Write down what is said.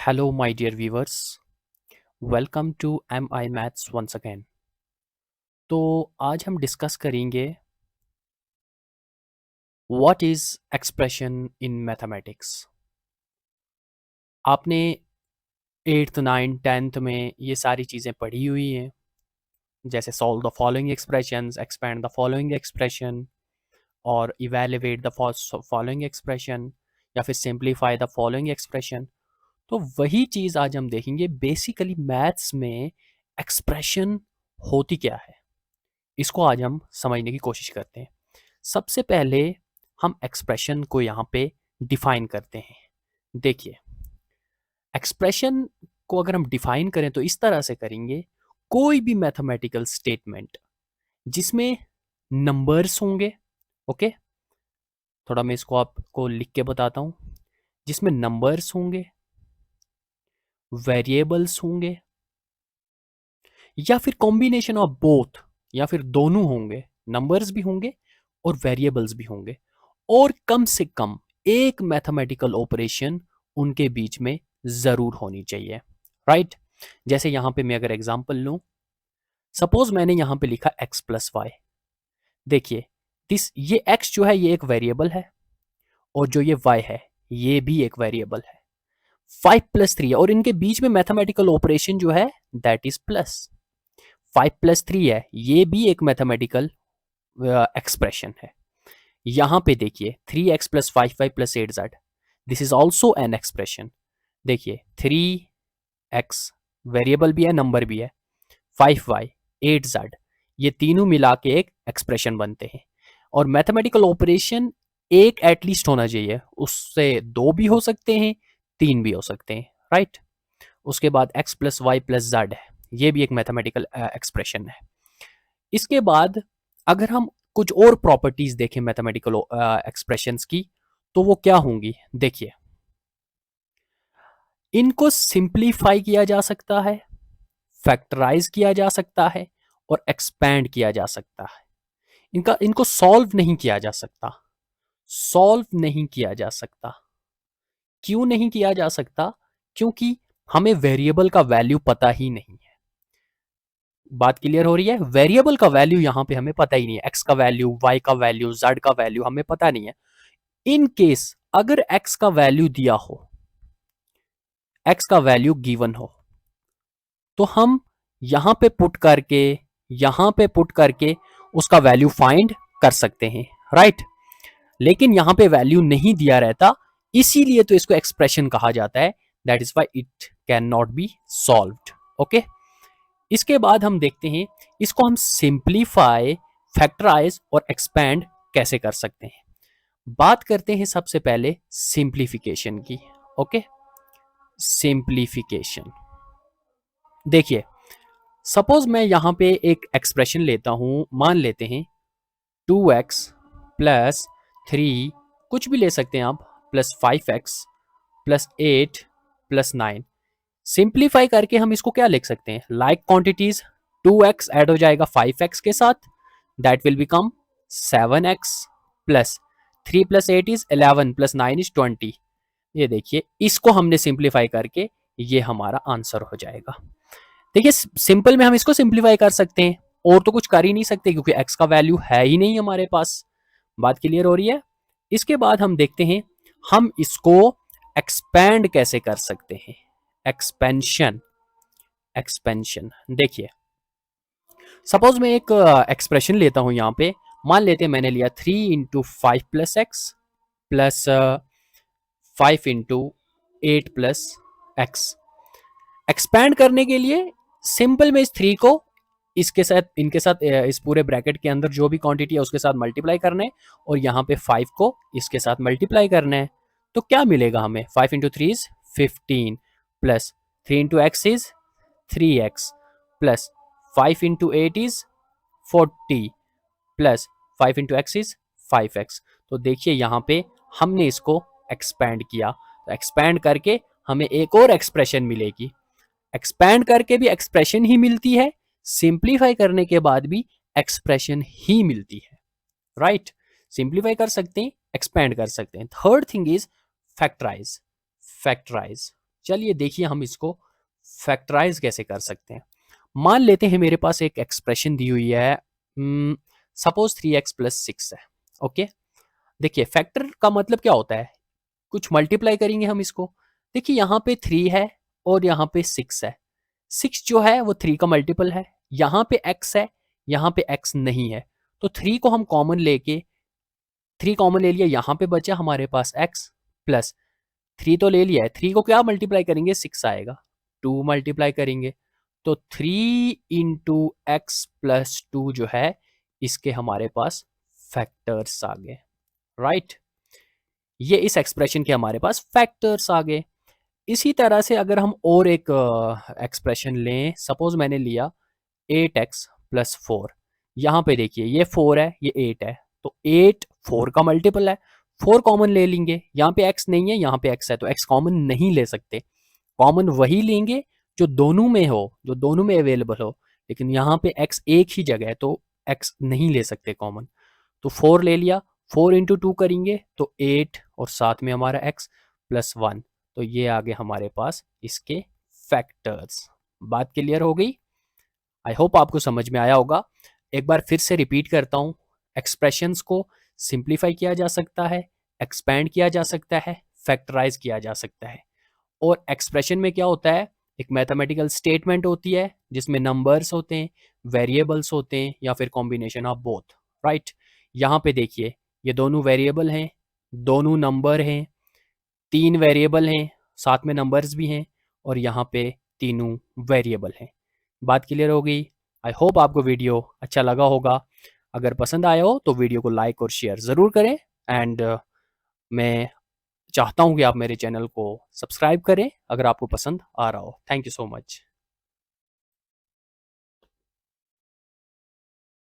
Hello, my dear viewers. Welcome to MI Maths once again. तो आज हम discuss करेंगे what is expression in mathematics. आपने 8th 9th 10th में ये सारी चीज़ें पढ़ी हुई हैं, जैसे solve the following expressions, expand the following expression और इवैल्यूएट द फॉलोइंग एक्सप्रेशन या फिर सिंप्लीफाई द फॉलोइंग एक्सप्रेशन। तो वही चीज़ आज हम देखेंगे। बेसिकली मैथ्स में एक्सप्रेशन होती क्या है, इसको आज हम समझने की कोशिश करते हैं। सबसे पहले हम एक्सप्रेशन को यहाँ पे डिफाइन करते हैं। देखिए, एक्सप्रेशन को अगर हम डिफाइन करें तो इस तरह से करेंगे, कोई भी मैथमेटिकल स्टेटमेंट जिसमें नंबर्स होंगे, ओके, थोड़ा मैं इसको आपको लिख के बताता हूँ, जिसमें नंबर्स होंगे, वेरिएबल्स होंगे या फिर कॉम्बिनेशन ऑफ बोथ, या फिर दोनों होंगे, नंबर्स भी होंगे और वेरिएबल्स भी होंगे, और कम से कम एक मैथमेटिकल ऑपरेशन उनके बीच में जरूर होनी चाहिए, राइट। जैसे यहां पे मैं अगर एग्जांपल लूं, सपोज मैंने यहां पे लिखा x प्लस वाई। देखिए, ये x जो है ये एक वेरिएबल है, और जो ये y है ये भी एक वेरिएबल है। 5+3 है, और इनके बीच में मैथमेटिकल ऑपरेशन जो है दैट इज प्लस। 5+3 है, ये भी एक मैथमेटिकल एक्सप्रेशन है। यहां पे देखिए 3x plus 5y plus 8z, this is also an expression. देखिए 3x वेरिएबल भी है, नंबर भी है, 5y 8z, ये तीनों मिला के एक एक्सप्रेशन बनते हैं। और मैथमेटिकल ऑपरेशन एक एटलीस्ट होना चाहिए, उससे दो भी हो सकते हैं, तीन भी हो सकते हैं, राइट। उसके बाद x plus y plus z है, ये भी एक मैथमेटिकल एक्सप्रेशन है। इसके बाद अगर हम कुछ और प्रॉपर्टीज देखें मैथमेटिकल एक्सप्रेशंस की, तो वो क्या होंगी। देखिए, इनको सिंप्लीफाई किया जा सकता है, फैक्टराइज किया जा सकता है और एक्सपैंड किया जा सकता है। इनको सॉल्व नहीं किया जा सकता। सॉल्व नहीं किया जा सकता, क्यों नहीं किया जा सकता? क्योंकि हमें वेरिएबल का वैल्यू पता ही नहीं है। बात क्लियर हो रही है? वेरिएबल का वैल्यू यहां पे हमें पता ही नहीं है, एक्स का वैल्यू, वाई का वैल्यू, जेड का वैल्यू हमें पता नहीं है। इन केस अगर एक्स का वैल्यू दिया हो, एक्स का वैल्यू गिवन हो, तो हम यहां पे पुट करके, यहां पे पुट करके उसका वैल्यू फाइंड कर सकते हैं, राइट। लेकिन यहां पे वैल्यू नहीं दिया रहता, इसीलिए तो इसको एक्सप्रेशन कहा जाता है। That is why it can not be solved, okay. इसके बाद हम देखते हैं इसको हम सिंप्लीफाई, फैक्टराइज और एक्सपैंड कैसे कर सकते हैं। बात करते हैं सबसे पहले सिंप्लीफिकेशन की, ओके। सिंप्लीफिकेशन, देखिए, सपोज मैं यहां पे एक एक्सप्रेशन लेता हूं, मान लेते हैं 2x प्लस 3, कुछ भी ले सकते हैं आप, plus 5x plus 8 plus 9। Simplify करके हम इसको क्या लिख सकते हैं, लाइक क्वांटिटीज, 2x ऐड हो जाएगा 5x के साथ, that will become 7x plus 3 plus 8 is 11 plus 9 is 20। ये देखिए, इसको हमने सिंप्लीफाई करके ये हमारा आंसर हो जाएगा। देखिए, सिंपल में हम इसको सिंप्लीफाई कर सकते हैं, और तो कुछ कर ही नहीं सकते क्योंकि x का वैल्यू है ही नहीं हमारे पास। बात क्लियर हो रही है? इसके बाद हम देखते हैं हम इसको एक्सपैंड कैसे कर सकते हैं। एक्सपेंशन, एक्सपेंशन, देखिए, सपोज मैं एक एक्सप्रेशन लेता हूं, यहां पे मान लेते हैं मैंने लिया 3 into 5 plus x plus 5 into 8 plus x. Expand करने के लिए सिंपल में इस 3 को इसके साथ, इनके साथ, इस पूरे ब्रैकेट के अंदर जो भी क्वांटिटी है उसके साथ मल्टीप्लाई करना है, और यहाँ पे 5 को इसके साथ मल्टीप्लाई करना है। तो क्या मिलेगा हमें, 5 into 3 is 15 plus 3 into x is 3x plus 5 into 8 is 40 plus 5 into x is 5x। तो देखिए यहाँ पे हमने इसको एक्सपैंड किया, तो एक्सपैंड करके हमें एक और एक्सप्रेशन मिलेगी। एक्सपैंड करके भी एक्सप्रेशन ही मिलती है, सिंप्लीफाई करने के बाद भी एक्सप्रेशन ही मिलती है, राइट। सिंप्लीफाई कर सकते हैं, एक्सपैंड कर सकते हैं। Third thing is factorise. Factorise, चलिए देखिए हम इसको फैक्टराइज कैसे कर सकते हैं। मान लेते हैं मेरे पास एक एक्सप्रेशन दी हुई है, सपोज 3x प्लस 6 है। ओके, देखिए फैक्टर का मतलब क्या होता है, कुछ मल्टीप्लाई करेंगे हम इसको। देखिए यहाँ पे 3 है और यहाँ पे 6 है। 6 जो है वो 3 का मल्टीपल है। यहाँ पे x है, यहाँ पे x नहीं है, तो 3 को हम कॉमन लेके 3 कॉमन ले लिया, यहाँ पे बचा हमारे पास x प्लस 3 तो ले लिया है, 3 को क्या मल्टीप्लाई करेंगे, 6 आएगा, 2 मल्टीप्लाई करेंगे तो 3 इंटू एक्स प्लस 2 जो है इसके हमारे पास फैक्टर्स आ गए, राइट। ये इस एक्सप्रेशन के हमारे पास फैक्टर्स आ गए। इसी तरह से अगर हम और एक एक्सप्रेशन लें, सपोज मैंने लिया 8x प्लस 4, यहाँ पे देखिए ये 4 है ये 8 है, तो 8 4 का मल्टीपल है, 4 कॉमन ले लेंगे, यहाँ पे x नहीं है यहाँ पे x है तो x कॉमन नहीं ले सकते, कॉमन वही लेंगे जो दोनों में हो, जो दोनों में अवेलेबल हो, लेकिन यहाँ पे x एक ही जगह है तो x नहीं ले सकते कॉमन, तो 4 ले लिया, 4 इंटू 2 करेंगे तो 8 और साथ में हमारा x प्लस 1, तो ये आगे हमारे पास इसके फैक्टर्स। बात क्लियर हो गई? आई होप आपको समझ में आया होगा। एक बार फिर से रिपीट करता हूँ, एक्सप्रेशंस को सिंप्लीफाई किया जा सकता है, एक्सपैंड किया जा सकता है, फैक्टराइज किया जा सकता है। और एक्सप्रेशन में क्या होता है, एक मैथमेटिकल स्टेटमेंट होती है जिसमें नंबर्स होते हैं, वेरिएबल्स होते हैं या फिर कॉम्बिनेशन ऑफ बोथ, राइट। यहाँ पे देखिए ये दोनों वेरिएबल हैं, दोनों नंबर हैं, 3 वेरिएबल हैं, साथ में नंबर्स भी हैं, और यहाँ पे तीनों वेरिएबल हैं। बात क्लियर हो गई? आई होप आपको वीडियो अच्छा लगा होगा। अगर पसंद आया हो तो वीडियो को लाइक और शेयर ज़रूर करें, एंड मैं चाहता हूँ कि आप मेरे चैनल को सब्सक्राइब करें अगर आपको पसंद आ रहा हो। Thank you so much.